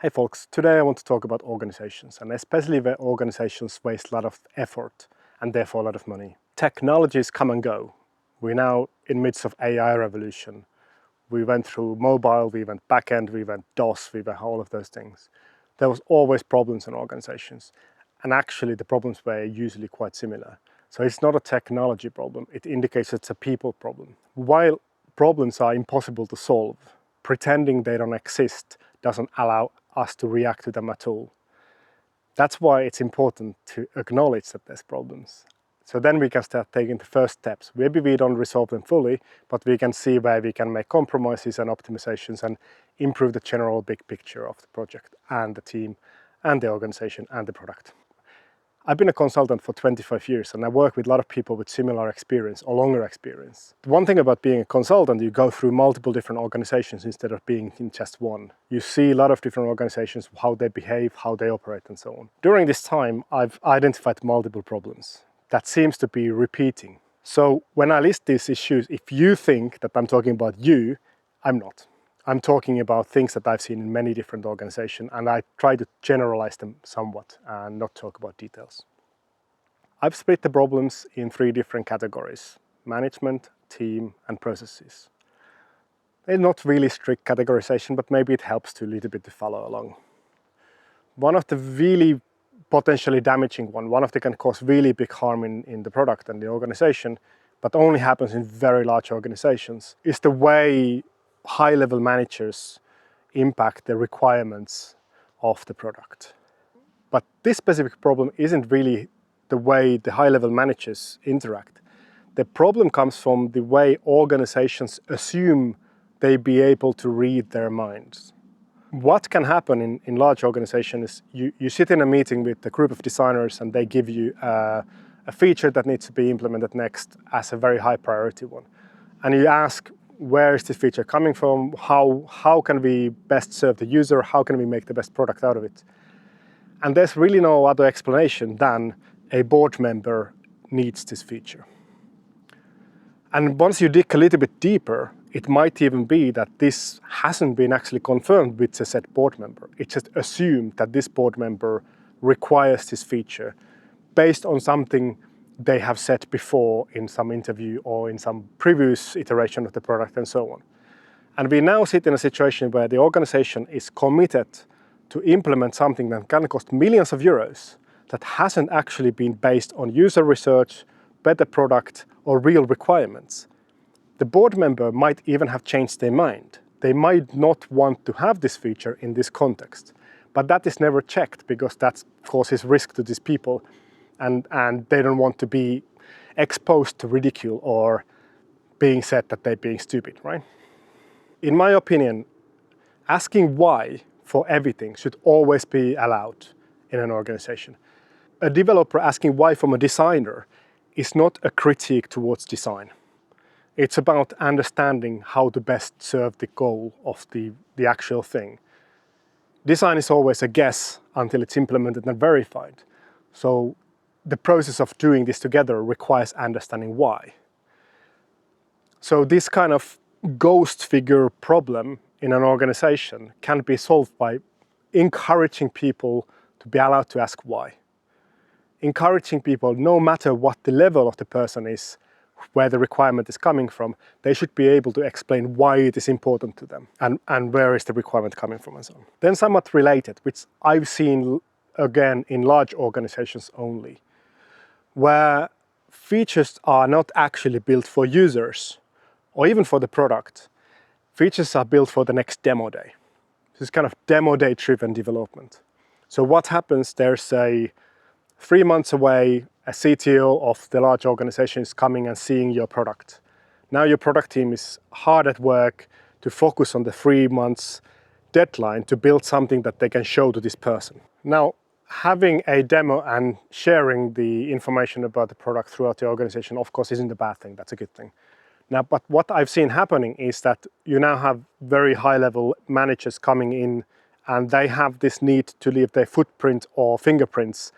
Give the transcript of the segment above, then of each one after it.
Hey folks, today I want to talk about organizations, and especially where organizations waste a lot of effort and therefore a lot of money. Technologies come and go. We're now in midst of AI revolution. We went through mobile, we went backend, we went DOS, we went all of those things. There was always problems in organizations, and actually the problems were usually quite similar. So it's not a technology problem, it indicates it's a people problem. While problems are impossible to solve, pretending they don't exist doesn't allow us to react to them at all. That's why it's important to acknowledge that there's problems. So then we can start taking the first steps. Maybe we don't resolve them fully, but we can see where we can make compromises and optimizations and improve the general big picture of the project and the team and the organization and the product. I've been a consultant for 25 years and I work with a lot of people with similar experience or longer experience. The one thing about being a consultant, you go through multiple different organizations instead of being in just one. You see a lot of different organizations, how they behave, how they operate and so on. During this time, I've identified multiple problems that seems to be repeating. So when I list these issues, if you think that I'm talking about you, I'm not. I'm talking about things that I've seen in many different organizations, and I try to generalize them somewhat and not talk about details. I've split the problems in 3 different categories: management, team, and processes. They're not really strict categorization, but maybe it helps to a little bit to follow along. One of the really potentially damaging one of the can cause really big harm in the product and the organization, but only happens in very large organizations, is the way high-level managers impact the requirements of the product. But this specific problem isn't really the way the high-level managers interact. The problem comes from the way organizations assume they be able to read their minds. What can happen in large organizations is you sit in a meeting with a group of designers and they give you a feature that needs to be implemented next as a very high priority one. And you ask, where is this feature coming from? How can we best serve the user? How can we make the best product out of it? And there's really no other explanation than a board member needs this feature. And once you dig a little bit deeper, it might even be that this hasn't been actually confirmed with the said board member. It's just assumed that this board member requires this feature based on something they have said before in some interview or in some previous iteration of the product and so on. And we now sit in a situation where the organization is committed to implement something that can cost millions of euros that hasn't actually been based on user research, better product, or real requirements. The board member might even have changed their mind. They might not want to have this feature in this context, but that is never checked because that causes risk to these people. And they don't want to be exposed to ridicule or being said that they're being stupid, right? In my opinion, asking why for everything should always be allowed in an organization. A developer asking why from a designer is not a critique towards design. It's about understanding how to best serve the goal of the actual thing. Design is always a guess until it's implemented and verified. So the process of doing this together requires understanding why. So this kind of ghost figure problem in an organization can be solved by encouraging people to be allowed to ask why. Encouraging people, no matter what the level of the person is, where the requirement is coming from, they should be able to explain why it is important to them and where is the requirement coming from and so on. Then somewhat related, which I've seen again in large organizations only, where features are not actually built for users or even for the product. Features are built for the next demo day. This is kind of demo day driven development. So what happens, there's 3 months away, a CTO of the large organization is coming and seeing your product. Now your product team is hard at work to focus on the 3 months deadline to build something that they can show to this person. Now, having a demo and sharing the information about the product throughout the organization, of course, isn't a bad thing. That's a good thing. Now, but what I've seen happening is that you now have very high-level managers coming in and they have this need to leave their footprint or fingerprints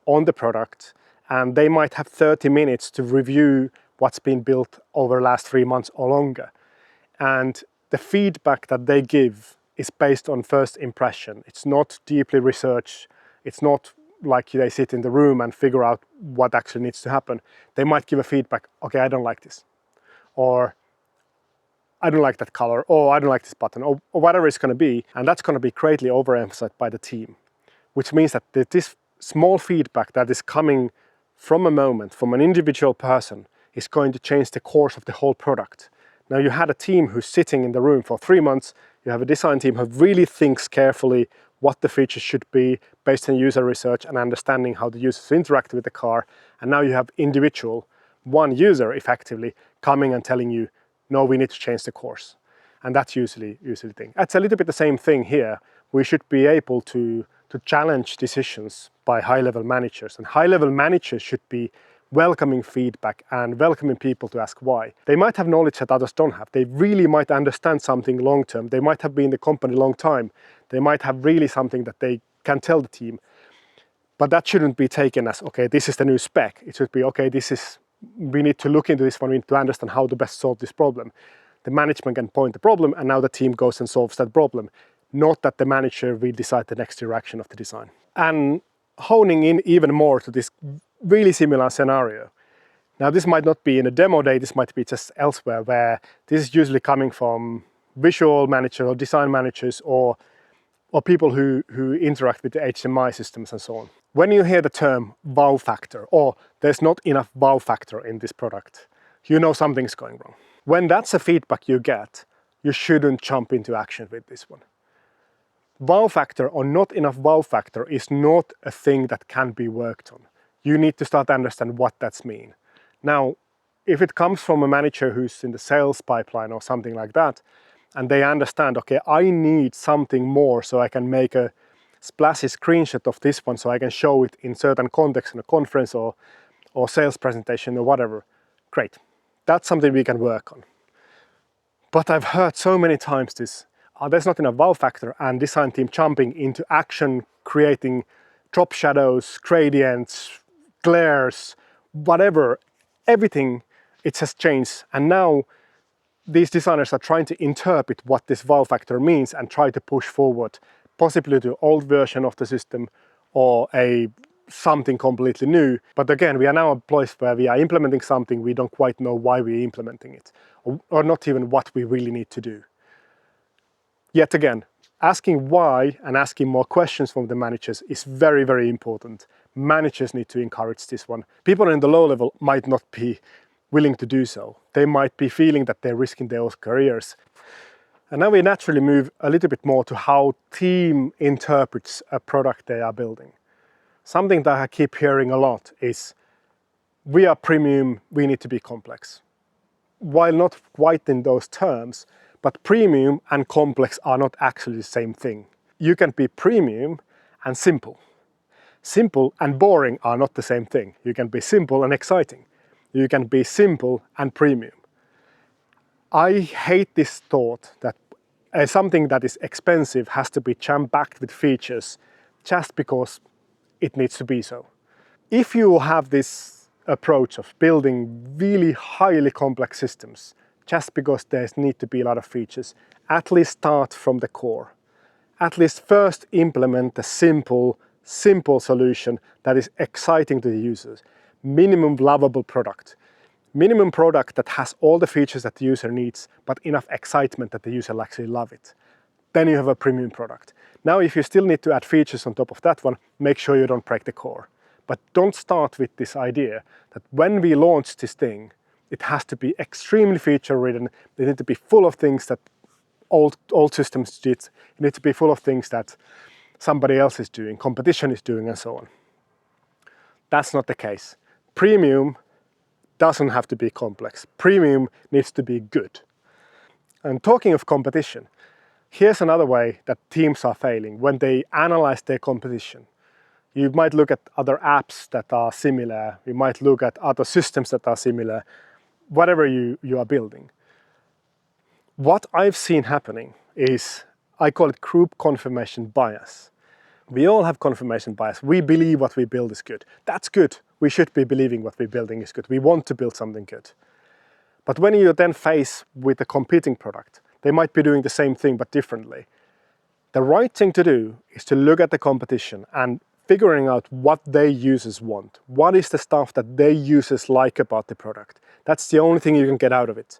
on the product, and they might have 30 minutes to review what's been built over the last 3 months or longer. And the feedback that they give is based on first impression. It's not deeply researched. It's not like they sit in the room and figure out what actually needs to happen. They might give a feedback, okay, I don't like this, or I don't like that color, or I don't like this button, or whatever it's going to be, and that's going to be greatly overemphasized by the team, which means that this small feedback that is coming from a moment, from an individual person, is going to change the course of the whole product. Now you had a team who's sitting in the room for 3 months, you have a design team who really thinks carefully what the features should be based on user research and understanding how the users interact with the car, and now you have individual, one user effectively, coming and telling you, no, we need to change the course. And that's usually the thing. It's a little bit the same thing here. We should be able to challenge decisions by high-level managers, and high-level managers should be welcoming feedback and welcoming people to ask why. They might have knowledge that others don't have. They really might understand something long-term. They might have been in the company a long time. They might have really something that they can tell the team. But that shouldn't be taken as, okay, this is the new spec. It should be, okay, we need to look into this one, we need to understand how to best solve this problem. The management can point the problem, and now the team goes and solves that problem. Not that the manager will decide the next direction of the design. And honing in even more to this really similar scenario. Now this might not be in a demo day, this might be just elsewhere, where this is usually coming from visual managers or design managers or people who interact with the HMI systems and so on. When you hear the term wow factor, or there's not enough wow factor in this product, you know something's going wrong. When that's a feedback you get, you shouldn't jump into action with this one. Wow factor or not enough wow factor is not a thing that can be worked on. You need to start to understand what that's mean. Now, if it comes from a manager who's in the sales pipeline or something like that, and they understand, okay, I need something more so I can make a splashy screenshot of this one so I can show it in certain context in a conference or sales presentation or whatever, great. That's something we can work on. But I've heard so many times this, there's not enough wow factor, and design team jumping into action, creating drop shadows, gradients, glares, whatever, everything, it has changed. And now these designers are trying to interpret what this wow factor means and try to push forward, possibly to old version of the system or something completely new. But again, we are now at a place where we are implementing something, we don't quite know why we're implementing it, or not even what we really need to do. Yet again, asking why and asking more questions from the managers is very, very important. Managers need to encourage this one. People in the low level might not be willing to do so. They might be feeling that they're risking their own careers. And now we naturally move a little bit more to how team interprets a product they are building. Something that I keep hearing a lot is, we are premium, we need to be complex. While not quite in those terms, but premium and complex are not actually the same thing. You can be premium and simple. Simple and boring are not the same thing. You can be simple and exciting. You can be simple and premium. I hate this thought that something that is expensive has to be jam-packed with features just because it needs to be so. If you have this approach of building really highly complex systems just because there need to be a lot of features, at least start from the core. At least first implement a simple solution that is exciting to the users. Minimum lovable product. Minimum product that has all the features that the user needs, but enough excitement that the user will actually love it. Then you have a premium product. Now, if you still need to add features on top of that one, make sure you don't break the core. But don't start with this idea that when we launch this thing, it has to be extremely feature-ridden. They need to be full of things that old systems did. It needs to be full of things that somebody else is doing, competition is doing, and so on. That's not the case. Premium doesn't have to be complex. Premium needs to be good. And talking of competition, here's another way that teams are failing when they analyze their competition. You might look at other apps that are similar. You might look at other systems that are similar, whatever you are building. What I've seen happening is, I call it group confirmation bias. We all have confirmation bias. We believe what we build is good. That's good. We should be believing what we're building is good. We want to build something good. But when you then face with a competing product, they might be doing the same thing but differently. The right thing to do is to look at the competition and figuring out what their users want. What is the stuff that their users like about the product? That's the only thing you can get out of it.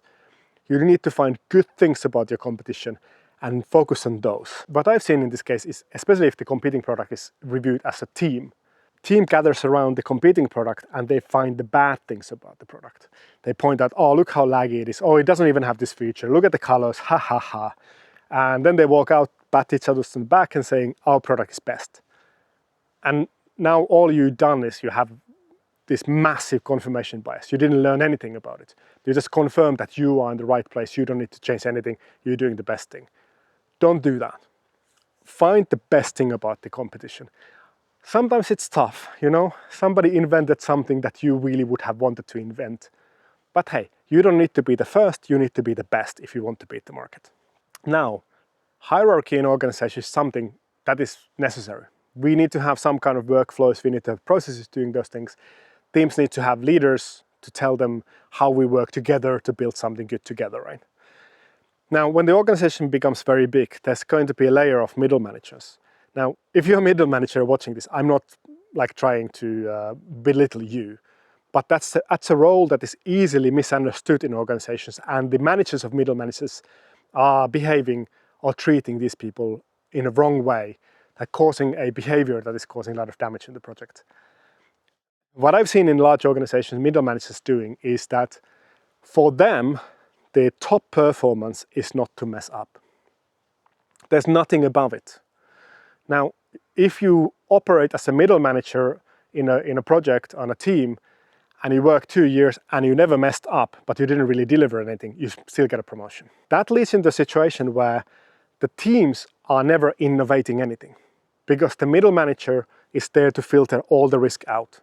You need to find good things about your competition and focus on those. What I've seen in this case is, especially if the competing product is reviewed as a team gathers around the competing product and they find the bad things about the product. They point out, oh, look how laggy it is. Oh, it doesn't even have this feature. Look at the colors, ha ha ha. And then they walk out, pat each other on the back and saying, our product is best. And now all you've done is you have this massive confirmation bias. You didn't learn anything about it. You just confirm that you are in the right place. You don't need to change anything. You're doing the best thing. Don't do that. Find the best thing about the competition. Sometimes it's tough, you know. Somebody invented something that you really would have wanted to invent. But hey, you don't need to be the first. You need to be the best if you want to beat the market. Now, hierarchy in organization is something that is necessary. We need to have some kind of workflows. We need to have processes doing those things. Teams need to have leaders to tell them how we work together to build something good together, right? Now, when the organization becomes very big, there's going to be a layer of middle managers. Now, if you're a middle manager watching this, I'm not like trying to belittle you, but that's a role that is easily misunderstood in organizations, and the managers of middle managers are behaving or treating these people in a wrong way, like causing a behavior that is causing a lot of damage in the project. What I've seen in large organizations, middle managers doing is that for them, the top performance is not to mess up. There's nothing above it. Now, if you operate as a middle manager in a project, on a team, and you work 2 years and you never messed up, but you didn't really deliver anything, you still get a promotion. That leads into a situation where the teams are never innovating anything, because the middle manager is there to filter all the risk out.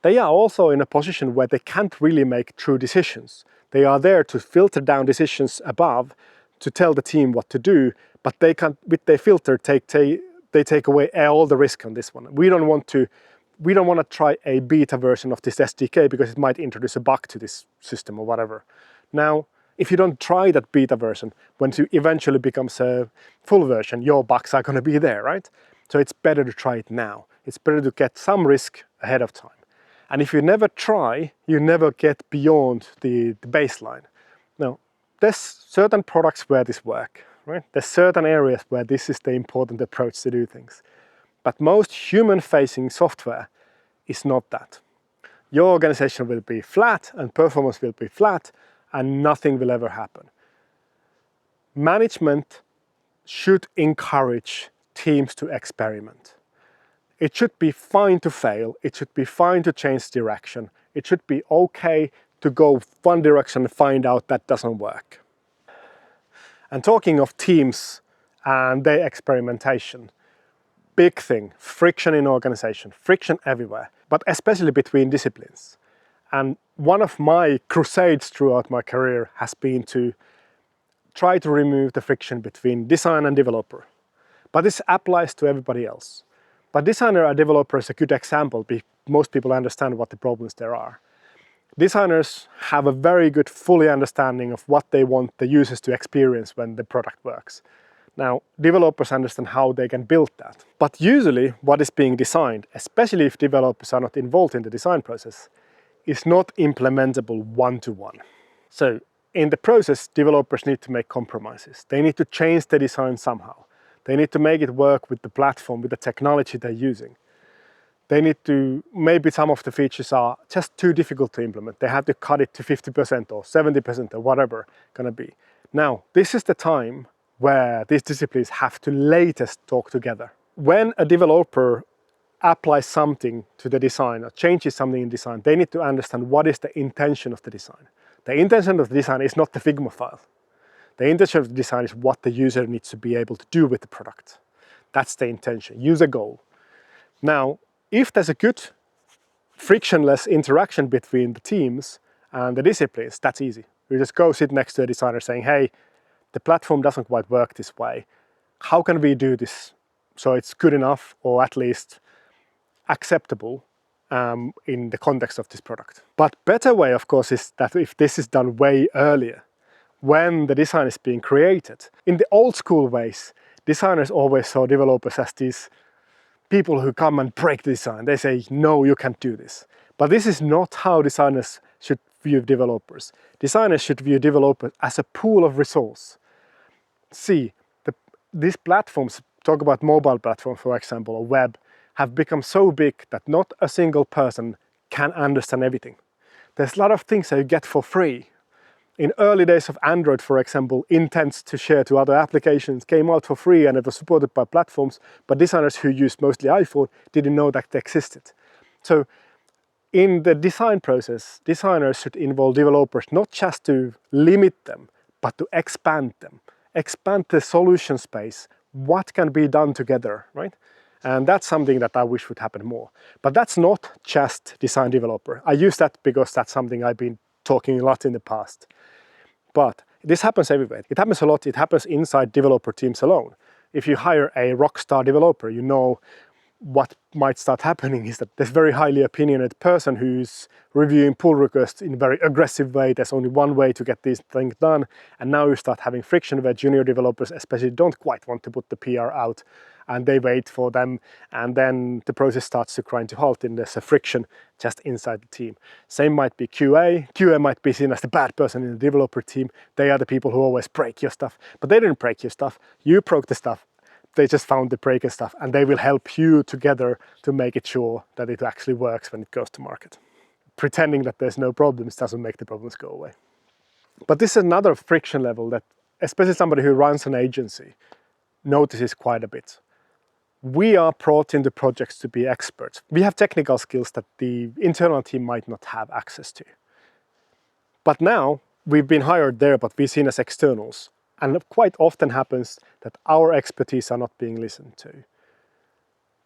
They are also in a position where they can't really make true decisions. They are there to filter down decisions above, to tell the team what to do, but they can't, with their filter, they take away all the risk on this one. We don't want to try a beta version of this SDK because it might introduce a bug to this system or whatever. Now, if you don't try that beta version, when it eventually becomes a full version, your bugs are going to be there, right? So it's better to try it now. It's better to get some risk ahead of time. And if you never try, you never get beyond the baseline. Now, there's certain products where this works, right? There's certain areas where this is the important approach to do things. But most human-facing software is not that. Your organization will be flat and performance will be flat and nothing will ever happen. Management should encourage teams to experiment. It should be fine to fail. It should be fine to change direction. It should be okay to go one direction and find out that doesn't work. And talking of teams and their experimentation, big thing, friction in organization, friction everywhere, but especially between disciplines. And one of my crusades throughout my career has been to try to remove the friction between design and developer. But this applies to everybody else. But designer and developer is a good example because most people understand what the problems there are. Designers have a very good fully understanding of what they want the users to experience when the product works. Now, developers understand how they can build that. But usually what is being designed, especially if developers are not involved in the design process, is not implementable one-to-one. So in the process, developers need to make compromises. They need to change the design somehow. They need to make it work with the platform, with the technology they're using. They need to, maybe some of the features are just too difficult to implement. They have to cut it to 50% or 70% or whatever it's gonna be. Now, this is the time where these disciplines have to latest talk together. When a developer applies something to the design or changes something in design, they need to understand what is the intention of the design. The intention of the design is not the Figma file. The intention of the design is what the user needs to be able to do with the product. That's the intention, user goal. Now, if there's a good frictionless interaction between the teams and the disciplines, that's easy. You just go sit next to a designer saying, hey, the platform doesn't quite work this way. How can we do this so it's good enough or at least acceptable in the context of this product? But better way, of course, is that if this is done way earlier, when the design is being created. In the old school ways, Designers always saw developers as these people who come and break the design. They say, no, you can't do this. But this is not how designers should view developers. Designers should view developers as a pool of resource. See, these platforms, talk about mobile platforms, for example, or web, have become so big that not a single person can understand everything. There's a lot of things that you get for free. In early days of Android, for example, intents to share to other applications came out for free and it was supported by platforms, but designers who used mostly iPhone didn't know that they existed. So in the design process, designers should involve developers not just to limit them, but to expand them. Expand the solution space, what can be done together, right? And that's something that I wish would happen more. But that's not just design developer. I use that because that's something I've been talking a lot in the past. But this happens everywhere. It happens a lot. It happens inside developer teams alone. If you hire a rockstar developer, you know what might start happening is that there's a very highly opinionated person who's reviewing pull requests in a very aggressive way. There's only one way to get these things done. And now you start having friction where junior developers especially don't quite want to put the PR out and they wait for them. And then the process starts to grind to halt and there's a friction just inside the team. Same might be QA. QA might be seen as the bad person in the developer team. They are the people who always break your stuff, but they didn't break your stuff. You broke the stuff. They just found the break and stuff, and they will help you together to make it sure that it actually works when it goes to market. Pretending that there's no problems doesn't make the problems go away. But this is another friction level that, especially somebody who runs an agency, notices quite a bit. We are brought into projects to be experts. We have technical skills that the internal team might not have access to. But now we've been hired there, but we're seen as externals. And it quite often happens that our expertise are not being listened to.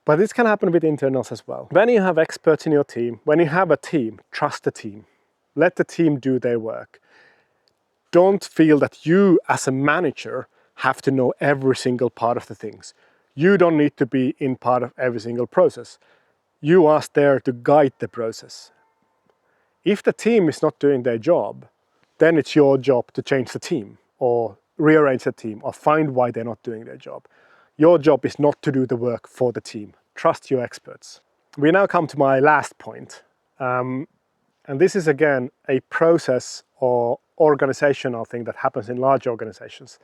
But this can happen with internals as well. When you have experts in your team, when you have a team, trust the team. Let the team do their work. Don't feel that you as a manager have to know every single part of the things. You don't need to be in part of every single process. You are there to guide the process. If the team is not doing their job, then it's your job to change the team or rearrange the team or find why they're not doing their job. Your job is not to do the work for the team. Trust your experts. We now come to my last point. And this is again a process or organizational thing that happens in large organizations.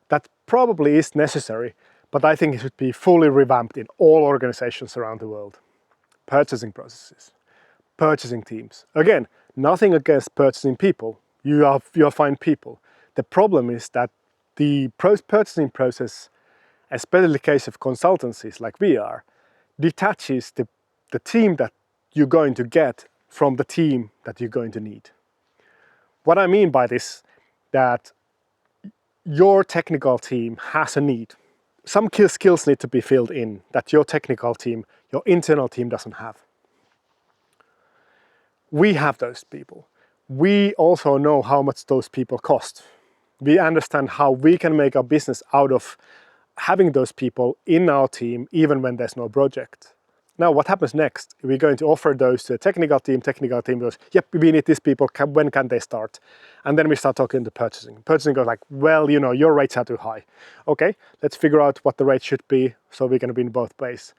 That probably is necessary, but I think it should be fully revamped in all organizations around the world. Purchasing processes, purchasing teams. Again, nothing against purchasing people. You're fine people. The problem is that the purchasing process, especially in the case of consultancies like we are, detaches the team that you're going to get from the team that you're going to need. What I mean by this, that your technical team has a need. Some skills need to be filled in that your technical team, your internal team doesn't have. We have those people. We also know how much those people cost. We understand how we can make a business out of having those people in our team even when there's no project. Now what happens next? We're going to offer those to the technical team goes, yep, we need these people, when can they start? And then we start talking to purchasing. Purchasing goes like, well, your rates are too high. Okay, let's figure out what the rate should be so we can be in both ways.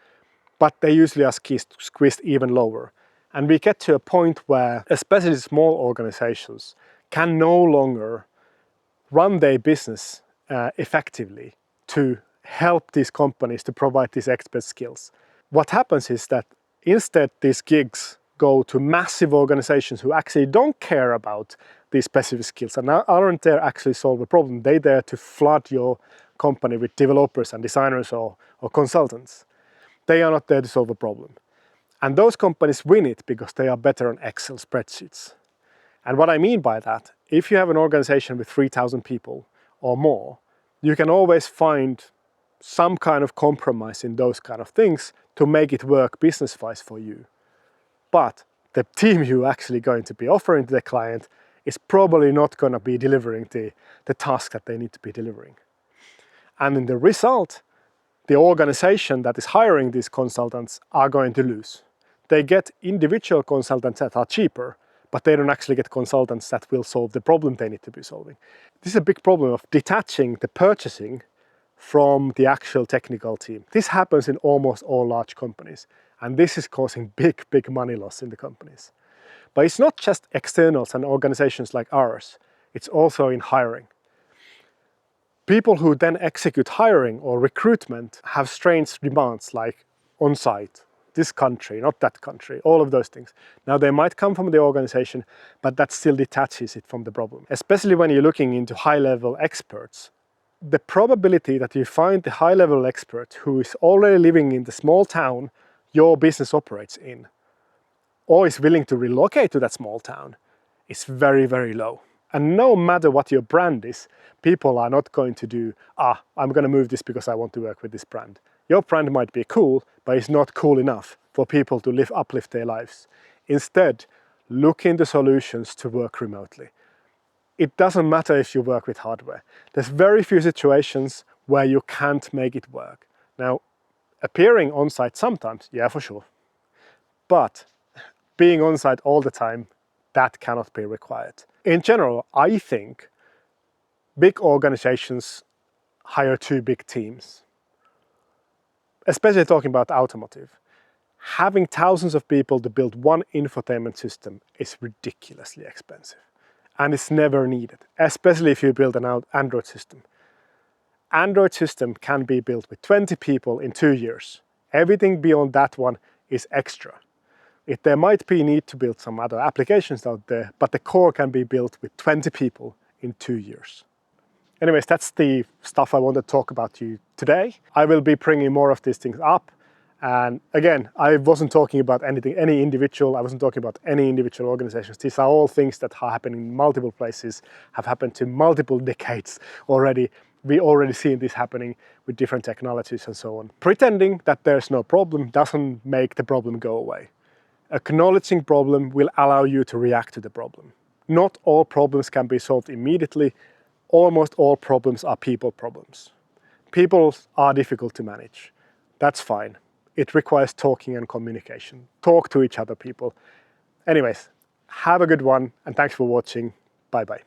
But they usually are squeezed even lower. And we get to a point where, especially small organizations, can no longer run their business effectively to help these companies to provide these expert skills. What happens is that instead these gigs go to massive organizations who actually don't care about these specific skills and aren't there actually solve a problem. They're there to flood your company with developers and designers or consultants. They are not there to solve a problem. And those companies win it because they are better on Excel spreadsheets. And what I mean by that, if you have an organization with 3,000 people or more, you can always find some kind of compromise in those kind of things to make it work business-wise for you. But the team you're actually going to be offering to the client is probably not going to be delivering the task that they need to be delivering. And in the result, the organization that is hiring these consultants are going to lose. They get individual consultants that are cheaper, but they don't actually get consultants that will solve the problem they need to be solving. This is a big problem of detaching the purchasing from the actual technical team. This happens in almost all large companies, and this is causing big money loss in the companies. But it's not just externals and organizations like ours, it's also in hiring. People who then execute hiring or recruitment have strange demands like on-site, this country, not that country, all of those things. Now they might come from the organization, but that still detaches it from the problem. Especially when you're looking into high-level experts, the probability that you find the high-level expert who is already living in the small town your business operates in, or is willing to relocate to that small town, is very low. And no matter what your brand is, people are not going to do, I'm going to move this because I want to work with this brand. Your brand might be cool, but it's not cool enough for people to uplift their lives. Instead, look into solutions to work remotely. It doesn't matter if you work with hardware. There's very few situations where you can't make it work. Now, appearing on site sometimes, yeah, for sure. But being on site all the time, that cannot be required. In general, I think big organizations hire too big teams. Especially talking about automotive. Having thousands of people to build one infotainment system is ridiculously expensive. And it's never needed, especially if you build an Android system. Android system can be built with 20 people in 2 years. Everything beyond that one is extra. There might be need to build some other applications out there, but the core can be built with 20 people in 2 years. Anyways, that's the stuff I want to talk about to you today. I will be bringing more of these things up. And again, I wasn't talking about I wasn't talking about any individual organizations. These are all things that are happening in multiple places, have happened to multiple decades already. We already seen this happening with different technologies and so on. Pretending that there's no problem doesn't make the problem go away. Acknowledging problem will allow you to react to the problem. Not all problems can be solved immediately. Almost all problems are people problems. People are difficult to manage. That's fine. It requires talking and communication. Talk to each other, people. Anyways, have a good one, and thanks for watching. Bye-bye.